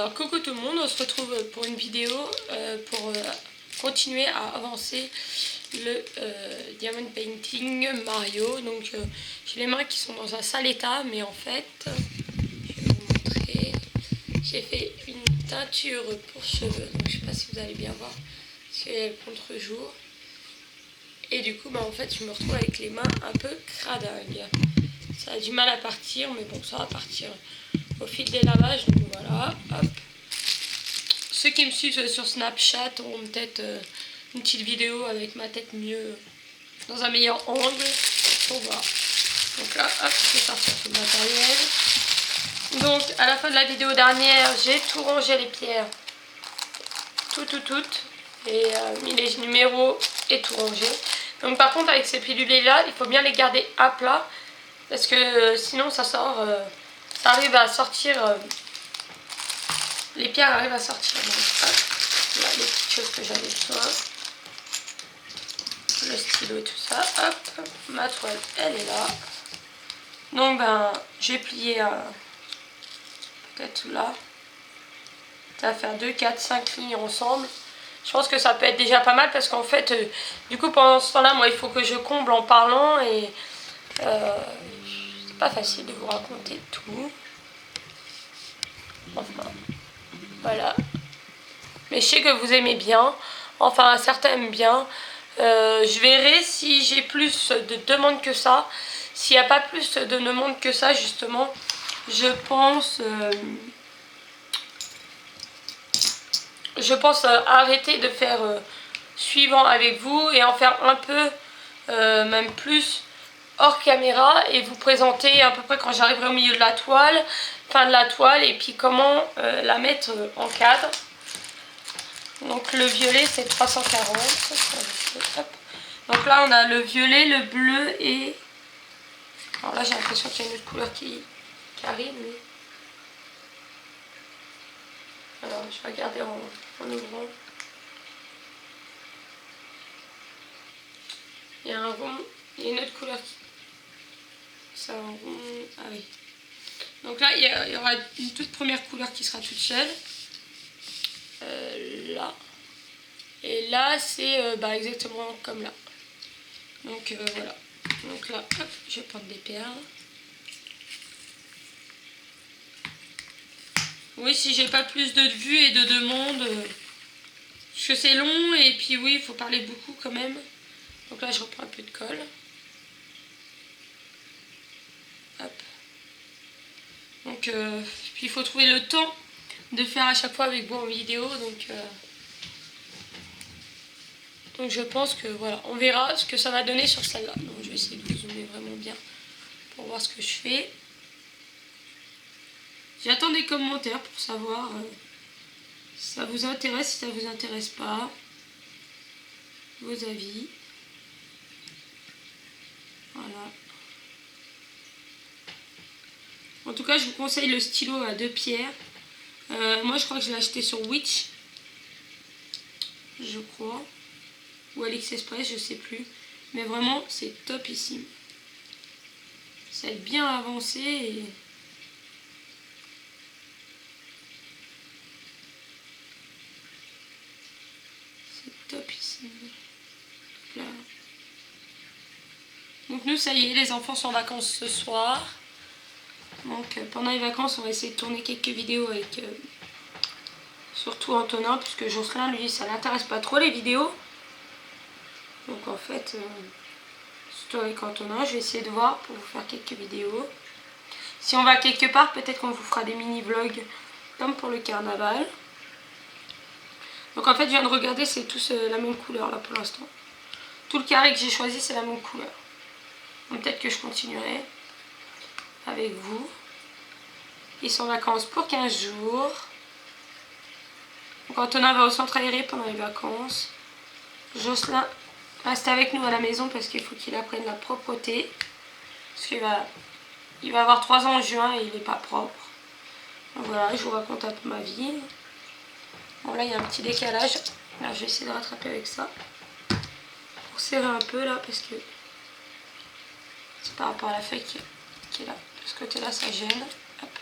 Alors coucou tout le monde, on se retrouve pour une vidéo pour continuer à avancer le Diamond Painting Mario. Donc j'ai les mains qui sont dans un sale état, mais en fait, je vais vous montrer, j'ai fait une teinture pour cheveux, donc je sais pas si vous allez bien voir, c'est le contre-jour. Et du coup, en fait, je me retrouve avec les mains un peu cradingues. Ça a du mal à partir, mais bon, ça va partir au fil des lavages. Donc voilà, hop. Ceux qui me suivent sur Snapchat auront peut-être une petite vidéo avec ma tête mieux, dans un meilleur angle, pour voir. Donc là, hop, je vais sortir tout le matériel. Donc, à la fin de la vidéo dernière, j'ai tout rangé les pierres. Toutes. Et mis les numéros et tout rangé. Donc par contre avec ces pilules là, il faut bien les garder à plat parce que sinon ça sort, ça arrive à sortir, les pierres arrivent à sortir. Donc hop, là les petites choses que j'avais besoin, le stylo et tout ça, hop, ma toile elle est là. Donc j'ai plié peut-être là, ça va faire 2, 4, 5 lignes ensemble. Je pense que ça peut être déjà pas mal parce qu'en fait, du coup, pendant ce temps-là, moi, il faut que je comble en parlant et c'est pas facile de vous raconter tout. Enfin, voilà. Mais je sais que vous aimez bien. Enfin, certains aiment bien. Je verrai si j'ai plus de demandes que ça. S'il n'y a pas plus de demandes que ça, justement, je pense arrêter de faire suivant avec vous et en faire un peu, même plus, hors caméra et vous présenter à peu près quand j'arriverai au milieu de la toile, fin de la toile et puis comment la mettre en cadre. Donc le violet c'est 340. Hop. Donc là on a le violet, le bleu et... Alors là j'ai l'impression qu'il y a une autre couleur qui arrive mais... Alors je vais regarder en ouvrant. Il y a un rond, il y a une autre couleur qui... C'est un rond... Ah oui. Donc là il y aura une toute première couleur qui sera toute seule. Là. Et là c'est exactement comme là. Donc voilà. Donc là, hop, je vais prendre des perles. Oui, si j'ai pas plus de vues et de demandes, parce que c'est long et puis oui, il faut parler beaucoup quand même. Donc là, je reprends un peu de colle. Hop. Donc, puis il faut trouver le temps de faire à chaque fois avec vous en vidéo. Donc je pense que voilà, on verra ce que ça va donner sur celle-là. Donc je vais essayer de vous zoomer vraiment bien pour voir ce que je fais. J'attends des commentaires pour savoir si ça vous intéresse, si ça vous intéresse pas, vos avis. Voilà. En tout cas, je vous conseille le stylo à 2 pierres. Moi, je crois que je l'ai acheté sur Witch. Je crois. Ou AliExpress, je sais plus. Mais vraiment, c'est topissime. Ça va être bien avancé et... c'est topissime. Là. Donc nous, ça y est, les enfants sont en vacances ce soir. Donc pendant les vacances, on va essayer de tourner quelques vidéos avec... surtout Antonin, puisque Jocelyn, lui, ça l'intéresse pas trop les vidéos. Donc en fait, surtout avec Antonin, je vais essayer de voir pour vous faire quelques vidéos. Si on va quelque part, peut-être qu'on vous fera des mini-vlogs comme pour le carnaval. Donc en fait, je viens de regarder, c'est tous la même couleur là pour l'instant. Tout le carré que j'ai choisi, c'est la même couleur. Donc peut-être que je continuerai avec vous. Ils sont en vacances pour 15 jours. Donc Antonin va au centre aéré pendant les vacances. Jocelyn reste avec nous à la maison parce qu'il faut qu'il apprenne la propreté. Parce qu'il va avoir 3 ans en juin et il n'est pas propre. Donc voilà, je vous raconte un peu ma vie. Bon là il y a un petit décalage. Là je vais essayer de rattraper avec ça. Pour serrer un peu là parce que c'est par rapport à la feuille qui est là. De ce côté là ça gêne. Hop.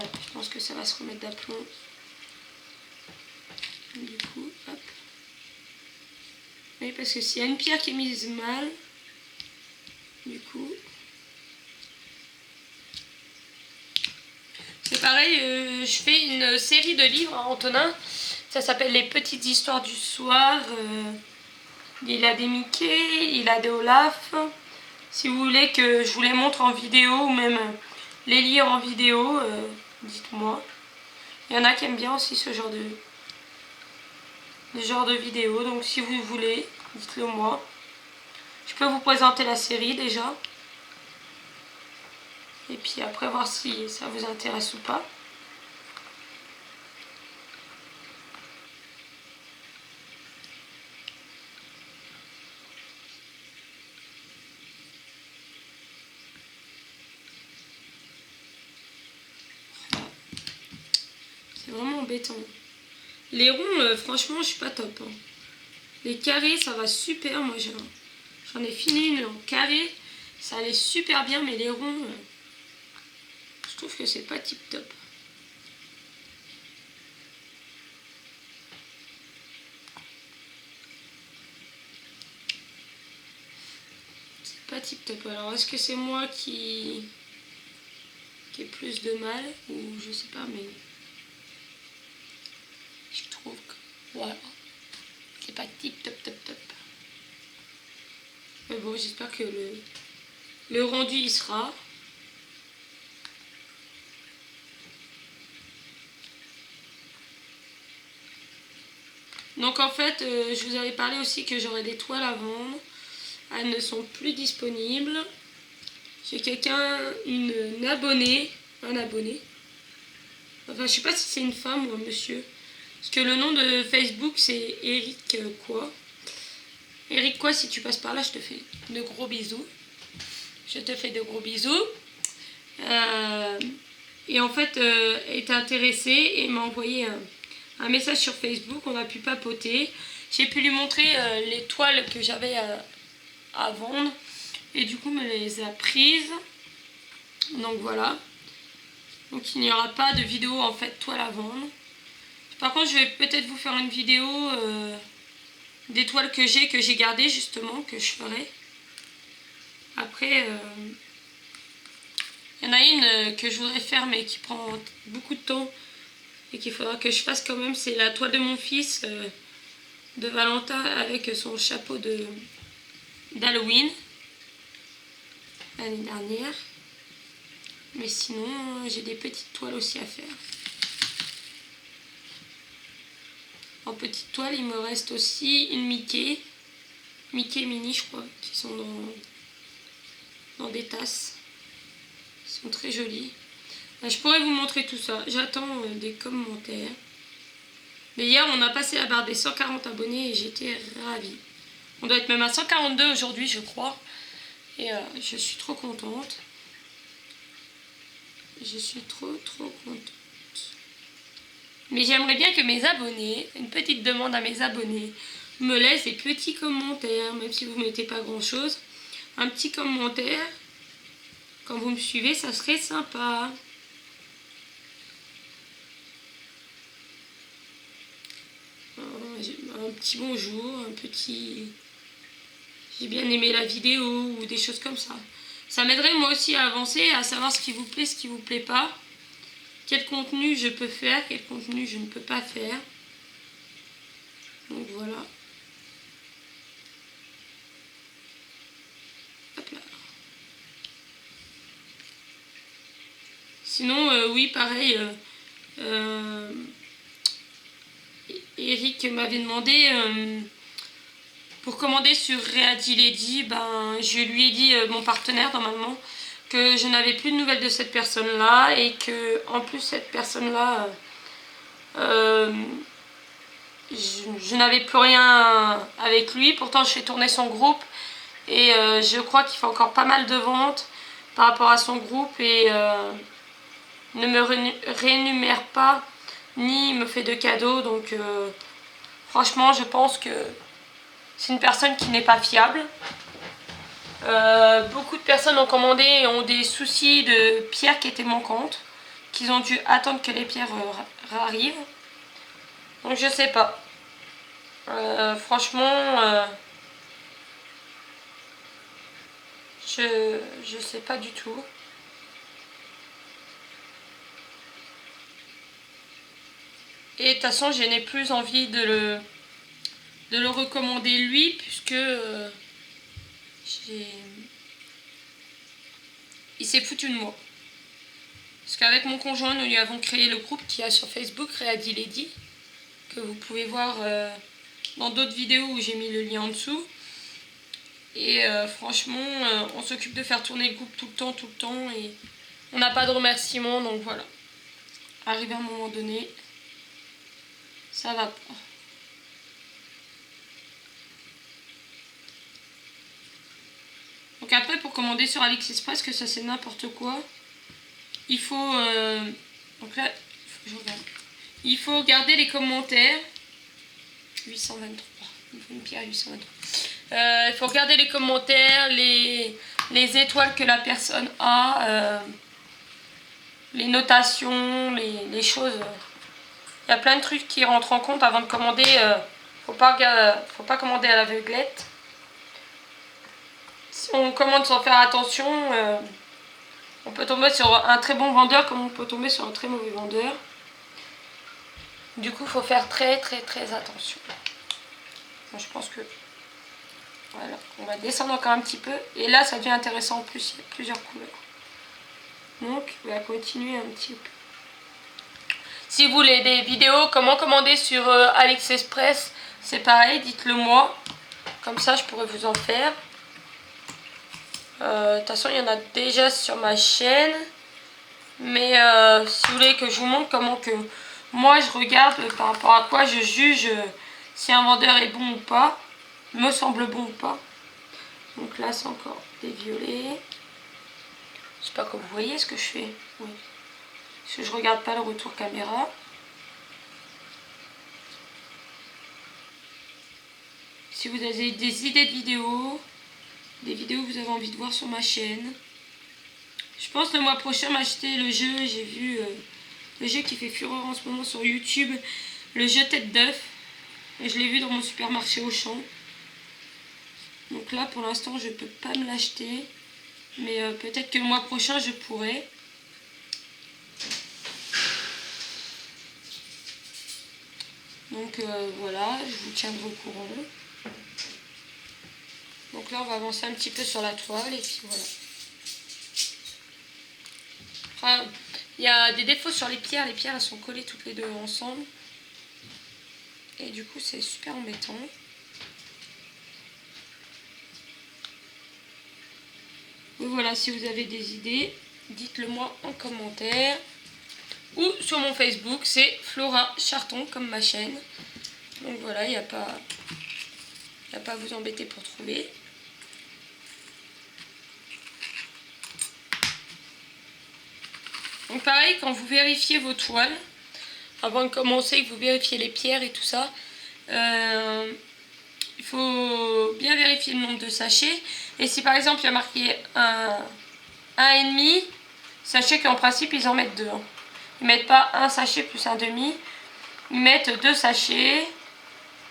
Ouais, je pense que ça va se remettre d'aplomb. Du coup, hop. Oui, parce que s'il y a une pierre qui est mise mal, du coup... C'est pareil, je fais une série de livres à Antonin. Ça s'appelle Les petites histoires du soir. Il a des Mickey, il a des Olaf. Si vous voulez que je vous les montre en vidéo ou même les lire en vidéo, dites-moi. Il y en a qui aiment bien aussi ce genre de vidéo. Donc si vous voulez, dites-le moi. Je peux vous présenter la série déjà. Et puis après voir si ça vous intéresse ou pas. C'est vraiment embêtant. Les ronds, franchement, je suis pas top. Hein. Les carrés, ça va super. Moi, j'en ai fini une en carré. Ça allait super bien, mais les ronds, je trouve que c'est pas tip top. C'est pas tip top. Alors, est-ce que c'est moi qui ai plus de mal ou je sais pas, mais je trouve que voilà, c'est pas tip top top top. Mais bon, j'espère que le rendu y sera. Donc en fait, je vous avais parlé aussi que j'aurais des toiles à vendre. Elles ne sont plus disponibles. J'ai une abonnée, un abonné. Enfin, je sais pas si c'est une femme ou un monsieur. Parce que le nom de Facebook, c'est Eric quoi. Eric quoi, si tu passes par là, je te fais de gros bisous. Je te fais de gros bisous. Et en fait, elle était intéressée et m'a envoyé un message sur Facebook. On a pu papoter. J'ai pu lui montrer les toiles que j'avais à vendre. Et du coup, me les a prises. Donc voilà. Donc il n'y aura pas de vidéo en fait toile à vendre. Par contre, je vais peut-être vous faire une vidéo des toiles que j'ai gardées justement, que je ferai. Après, il y en a une que je voudrais faire mais qui prend beaucoup de temps et qu'il faudra que je fasse quand même. C'est la toile de mon fils de Valentin avec son chapeau d'Halloween l'année dernière. Mais sinon, j'ai des petites toiles aussi à faire. En petite toile, il me reste aussi une Mickey mini, je crois, qui sont dans des tasses. Ils sont très jolis. Je pourrais vous montrer tout ça. J'attends des commentaires. Mais hier, on a passé la barre des 140 abonnés et j'étais ravie. On doit être même à 142 aujourd'hui, je crois. Et je suis trop contente. Je suis trop contente. Mais j'aimerais bien que mes abonnés, une petite demande à mes abonnés, me laissent des petits commentaires, même si vous ne mettez pas grand chose. Un petit commentaire, quand vous me suivez, ça serait sympa. Un petit bonjour, un petit... J'ai bien aimé la vidéo ou des choses comme ça. Ça m'aiderait moi aussi à avancer, à savoir ce qui vous plaît, ce qui vous plaît pas. Quel contenu je peux faire, quel contenu je ne peux pas faire. Donc voilà. Hop là. Sinon, oui, pareil. Eric m'avait demandé pour commander sur Ready Lady. Ben, je lui ai dit, mon partenaire normalement, que je n'avais plus de nouvelles de cette personne-là et que en plus cette personne-là, je n'avais plus rien avec lui. Pourtant, je fais tourner son groupe et je crois qu'il fait encore pas mal de ventes par rapport à son groupe et ne me rémunère pas ni me fait de cadeaux. Donc, franchement, je pense que c'est une personne qui n'est pas fiable. Beaucoup de personnes ont commandé et ont des soucis de pierres qui étaient manquantes. qu'ils ont dû attendre que les pierres arrivent. Donc je sais pas. Franchement, je sais pas du tout. Et de toute façon, je n'ai plus envie de le recommander lui, puisque il s'est foutu de moi. Parce qu'avec mon conjoint, nous lui avons créé le groupe qu'il y a sur Facebook, Ready Lady, que vous pouvez voir dans d'autres vidéos où j'ai mis le lien en dessous. Et franchement, on s'occupe de faire tourner le groupe tout le temps, et on n'a pas de remerciements, donc voilà. Arrivé à un moment donné, ça va pas. Donc après, pour commander sur AliExpress, que ça c'est n'importe quoi, il faut... donc là, je regarde. Il faut regarder les commentaires. 823. Il faut une pierre 823. Il faut regarder les commentaires, les étoiles que la personne a, les notations, les choses. Il y a plein de trucs qui rentrent en compte avant de commander. Faut pas commander à l'aveuglette. Si on commande sans faire attention, on peut tomber sur un très bon vendeur comme on peut tomber sur un très mauvais vendeur. Du coup, il faut faire très attention. Je pense que... Voilà, on va descendre encore un petit peu. Et là, ça devient intéressant en plus, il y a plusieurs couleurs. Donc, on va continuer un petit peu. Si vous voulez des vidéos, comment commander sur AliExpress, c'est pareil, dites-le moi. Comme ça, je pourrais vous en faire. De toute façon, il y en a déjà sur ma chaîne. Mais si vous voulez que je vous montre comment que moi, je regarde par rapport à quoi je juge si un vendeur est bon ou pas, me semble bon ou pas. Donc là, c'est encore des violets. J'espère que vous voyez ce que je fais. Oui. Parce que je regarde pas le retour caméra. Si vous avez des idées de vidéos, des vidéos que vous avez envie de voir sur ma chaîne. Je pense le mois prochain m'acheter le jeu. J'ai vu le jeu qui fait fureur en ce moment sur YouTube. Le jeu tête d'œuf. Et je l'ai vu dans mon supermarché Auchan. Donc là, pour l'instant, je ne peux pas me l'acheter. Mais peut-être que le mois prochain, je pourrai. Donc voilà, je vous tiendrai au courant. Donc là, on va avancer un petit peu sur la toile. Et puis voilà. Enfin, il y a des défauts sur les pierres. Les pierres, elles sont collées toutes les deux ensemble. Et du coup, c'est super embêtant. Oui, voilà, si vous avez des idées, dites-le moi en commentaire. Ou sur mon Facebook, c'est Flora Charton, comme ma chaîne. Donc voilà, il n'y a pas à vous embêter pour trouver. Donc pareil, quand vous vérifiez vos toiles, avant de commencer, que vous vérifiez les pierres et tout ça, il faut bien vérifier le nombre de sachets. Et si par exemple il y a marqué 1,5, sachez qu'en principe ils en mettent 2. Ils mettent pas un sachet plus un demi. Ils mettent 2 sachets.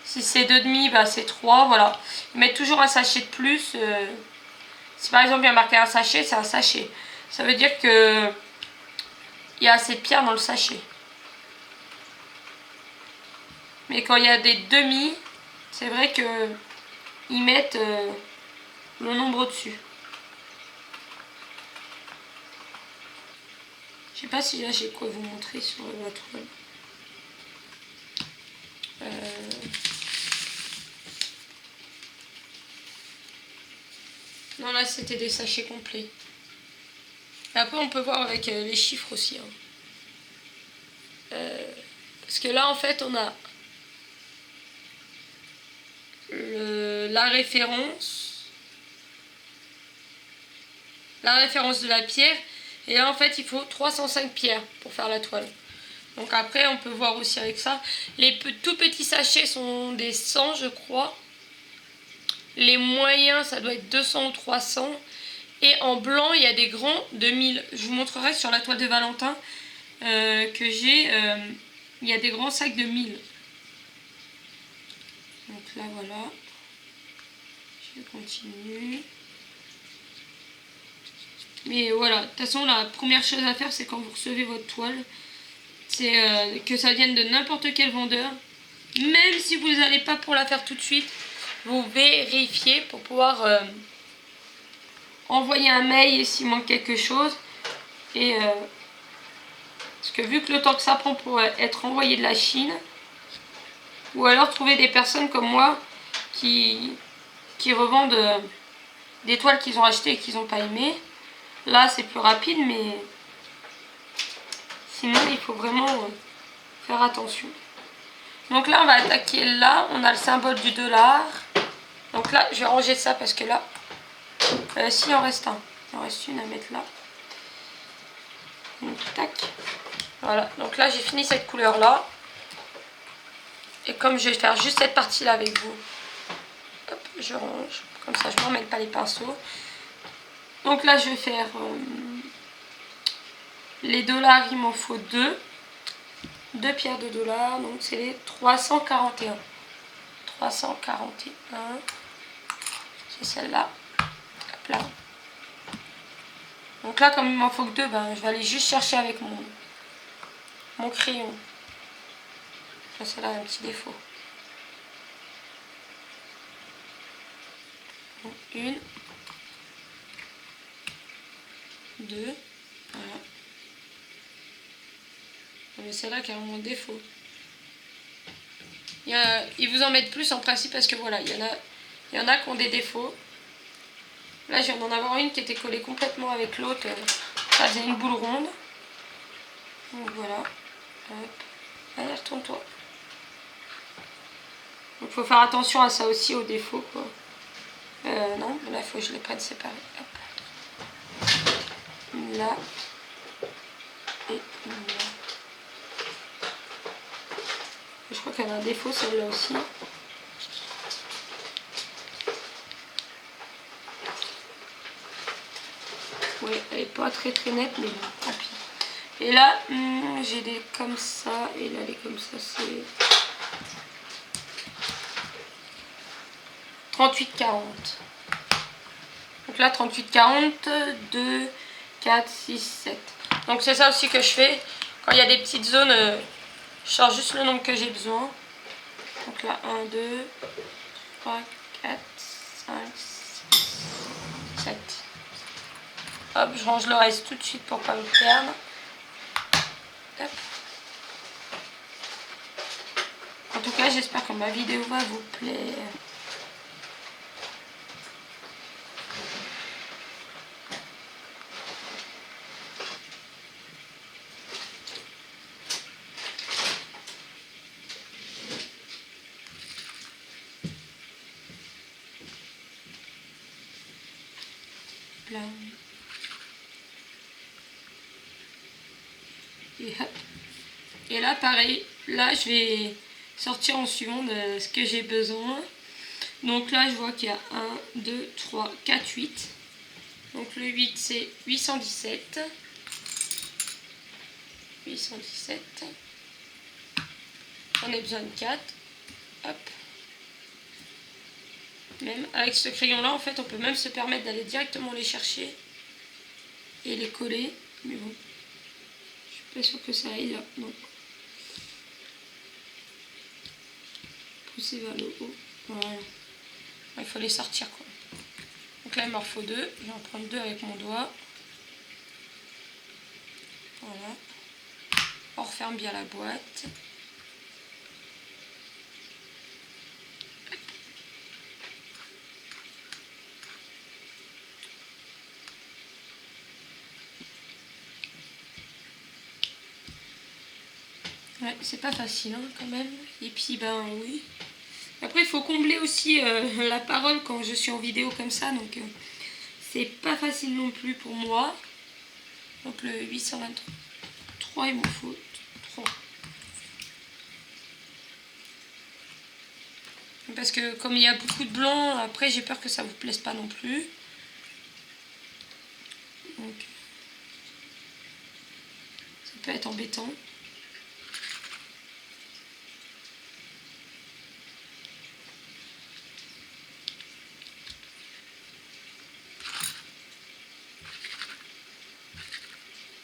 Si c'est 2,5, bah c'est 3. Voilà. Ils mettent toujours un sachet de plus. Si par exemple il y a marqué un sachet, c'est un sachet. Ça veut dire que il y a assez de pierres dans le sachet. Mais quand il y a des demi, c'est vrai que ils mettent le nombre au-dessus. Je sais pas si là j'ai quoi vous montrer sur la toile. Non, là c'était des sachets complets. Et après on peut voir avec les chiffres aussi. Hein. Parce que là en fait on a la référence de la pierre. Et là en fait il faut 305 pierres pour faire la toile. Donc après on peut voir aussi avec ça. Les tout petits sachets sont des 100 je crois. Les moyens ça doit être 200 ou 300. Et en blanc il y a des grands de 1000. Je vous montrerai sur la toile de Valentin. que j'ai, il y a des grands sacs de 1000. Donc là voilà, je continue. Mais voilà, de toute façon la première chose à faire c'est quand vous recevez votre toile, c'est que ça vienne de n'importe quel vendeur. Même si vous n'allez pas pour la faire tout de suite, vous vérifiez pour pouvoir envoyer un mail s'il manque quelque chose. Et parce que vu que le temps que ça prend pour être envoyé de la Chine, ou alors trouver des personnes comme moi qui revendent des toiles qu'ils ont achetées et qu'ils n'ont pas aimées. Là c'est plus rapide, mais sinon il faut vraiment faire attention. Donc là on va attaquer là, on a le symbole du dollar. Donc là je vais ranger ça parce que là, s'il en reste un, il en reste une à mettre là. Donc tac. Voilà, donc là j'ai fini cette couleur là. Et comme je vais faire juste cette partie là avec vous, hop, je range, comme ça je ne m'emmène pas les pinceaux. Donc là je vais faire les dollars, il m'en faut deux pierres de dollars, donc c'est les 341. 341, c'est celle-là. Hop là. Donc là comme il m'en faut que deux, ben, je vais aller juste chercher avec mon crayon. Ça c'est là un petit défaut. Donc, une, deux, voilà. Mais c'est là qui a mon défaut. Ils vous en mettent plus en principe parce que voilà, il y en a qui ont des défauts. Là, je viens d'en avoir une qui était collée complètement avec l'autre. Ça faisait une boule ronde. Donc voilà. Hop. Allez, retourne-toi. Donc il faut faire attention à ça aussi, aux défauts, quoi. Non, là, il faut que je les prenne séparés. Hop. Une là. Et une là. Je crois qu'elle a un défaut, celle-là aussi. Oui, elle n'est pas très nette, mais bon, tant pis. Et là, j'ai des comme ça, et là, les comme ça, c'est 38,40. Donc là, 38,40, 2, 4, 6, 7. Donc c'est ça aussi que je fais. Quand il y a des petites zones, je sors juste le nombre que j'ai besoin. Donc là, 1, 2, 3, 4, 5, 6, 7. Hop, je range le reste tout de suite pour pas me perdre. Hop. En tout cas, j'espère que ma vidéo va vous plaire. Là. Et là, pareil, là, je vais sortir en suivant de ce que j'ai besoin. Donc là, je vois qu'il y a 1, 2, 3, 4, 8. Donc le 8, c'est 817. 817. On a besoin de 4. Hop. Même avec ce crayon-là, en fait, on peut même se permettre d'aller directement les chercher et les coller. Mais bon, je suis pas sûre que ça aille là. Non. Pousser vers le haut. Voilà. Il faut les sortir, quoi. Donc là, il m'en faut 2. Je vais en prendre 2 avec mon doigt. Voilà. On referme bien la boîte. Ouais, c'est pas facile hein, quand même. Et puis ben oui. Après il faut combler aussi la parole quand je suis en vidéo comme ça. Donc c'est pas facile non plus pour moi. Donc le 823 il m'en faut 3. Parce que comme il y a beaucoup de blanc, après j'ai peur que ça vous plaise pas non plus. Donc, peut être embêtant.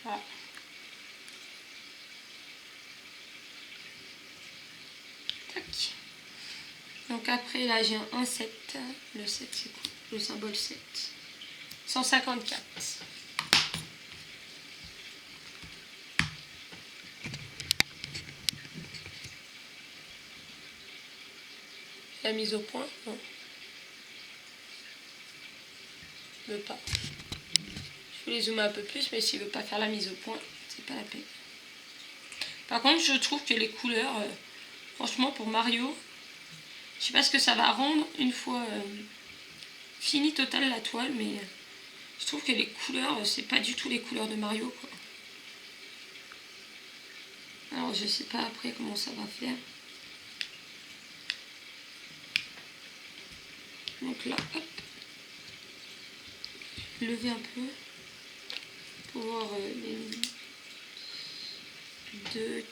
Voilà. Tac. Donc après là j'ai un 7. Le 7 c'est quoi? Le symbole 7. 154. La mise au point? Non. Il veut pas. Je vais les zoomer un peu plus, mais s'il veut pas faire la mise au point, c'est pas la peine. Par contre, je trouve que les couleurs, franchement pour Mario, je sais pas ce que ça va rendre une fois fini total la toile, mais je trouve que les couleurs, c'est pas du tout les couleurs de Mario, quoi. Alors je sais pas après comment ça va faire. Donc là, hop, lever un peu pour voir les 2,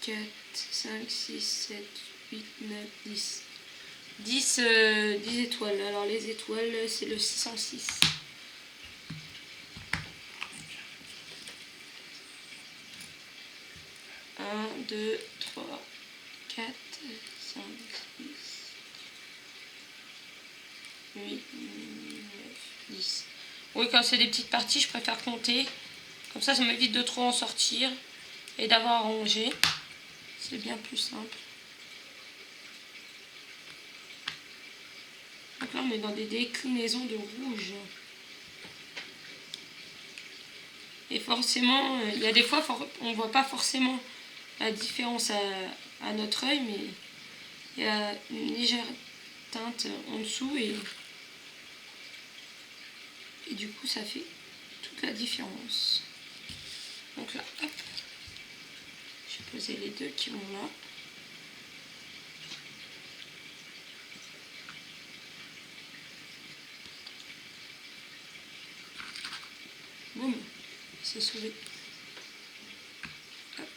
4, 5, 6, 7, 8, 9, 10. 10 étoiles. Alors les étoiles, c'est le 606. Un, 2, 3, 4, 5, 6, 8, 9, 10. Oui, quand c'est des petites parties, je préfère compter. Comme ça m'évite de trop en sortir et d'avoir à ranger. C'est bien plus simple. Donc là, on est dans des déclinaisons de rouge. Et forcément, il y a des fois, on ne voit pas forcément la différence à notre œil, mais il y a une légère teinte en dessous et du coup, ça fait toute la différence. Donc là, hop, j'ai posé les deux qui vont là. Boum, c'est sauvé. Hop.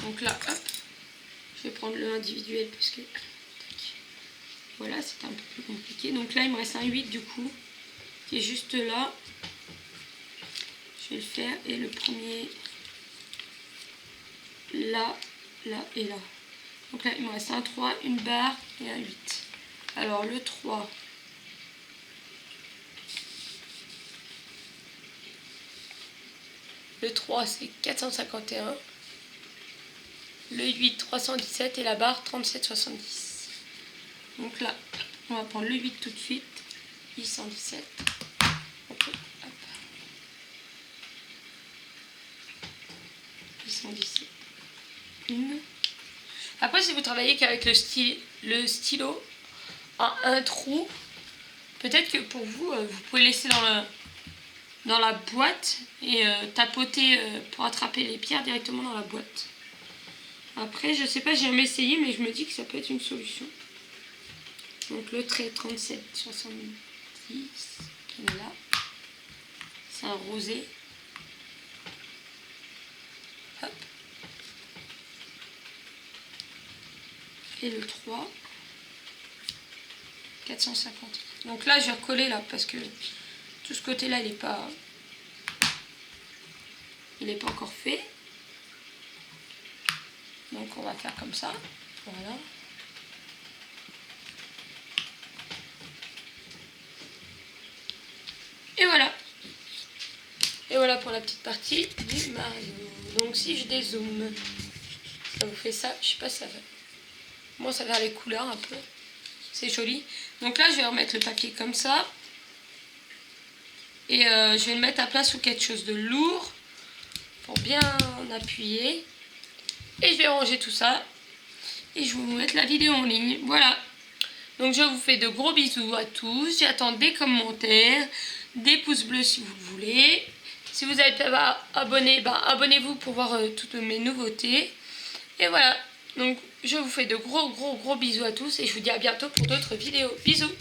Donc là, hop, je vais prendre le individuel parce que voilà, c'est un peu plus compliqué. Donc là, il me reste un 8 du coup, qui est juste là. Je vais le faire et le premier là, là et là. Donc là, il me reste un 3, une barre et un 8. Alors le 3. Le 3, c'est 451. Le 8, 317 et la barre 37,70. Donc là, on va prendre le 8 tout de suite. 817. Okay, hop. 817. Une. Après, si vous travaillez qu'avec le stylo à un trou, peut-être que pour vous, vous pouvez laisser dans la boîte et tapoter pour attraper les pierres directement dans la boîte. Après, je sais pas, j'ai jamais essayé, mais je me dis que ça peut être une solution. Donc le trait 37,70 qui est là. C'est un rosé. Hop. Et le 3. 450. Donc là, je vais recoller là parce que tout ce côté-là, il n'est pas encore fait. Donc on va faire comme ça. Voilà. Et voilà. Et voilà pour la petite partie du Mario. Donc si je dézoome, ça vous fait ça. Je sais pas si ça va. Moi, ça va les couleurs un peu. C'est joli. Donc là, je vais remettre le papier comme ça. Et je vais le mettre à plat sous quelque chose de lourd pour bien appuyer. Et je vais ranger tout ça. Et je vais vous mettre la vidéo en ligne. Voilà. Donc je vous fais de gros bisous à tous. J'attends des commentaires, des pouces bleus si vous le voulez. Si vous n'êtes pas abonné, abonnez-vous pour voir toutes mes nouveautés. Et voilà. Donc je vous fais de gros bisous à tous. Et je vous dis à bientôt pour d'autres vidéos. Bisous.